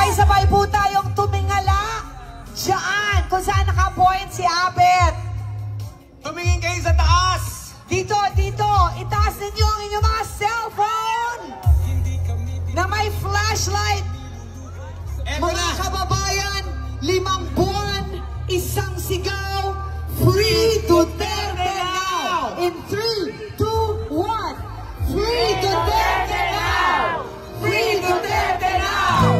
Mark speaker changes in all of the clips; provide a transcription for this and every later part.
Speaker 1: Sabay-sabay po tayong tumingala. Diyan, kung saan naka-point si Abet.
Speaker 2: Tumingin kayo sa taas.
Speaker 1: Dito, dito. Itaas ninyo ang inyong mga cellphone na may flashlight. Mga kababayan, 5 buwan, isang sigaw. Free Duterte now! In 3, 2, 1. Free Duterte now! Free Duterte now!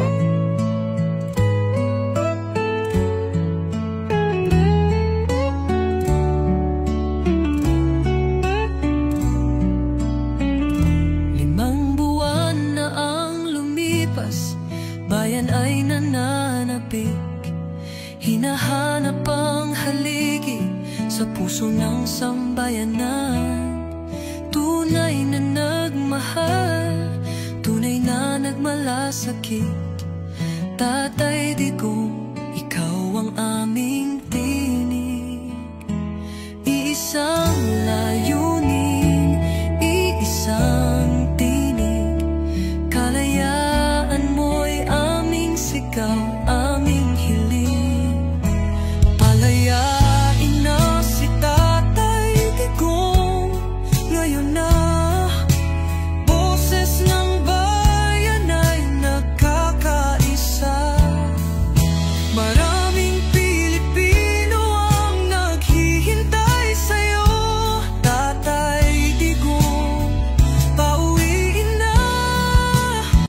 Speaker 3: Bayan ay nananapik, hinahanap ang haligi sa puso ng sambayanan. Tunay na nagmahal, tunay na nagmalasakit. Tatay Digong, ikaw ang aming tinig. Iisang layunin, iisang tinig. Kalayaan mo'y aming sigaw, aming hiling. Palayain na si Tatay Digong ngayon na. Boses ng bayan ay nagkakaisa.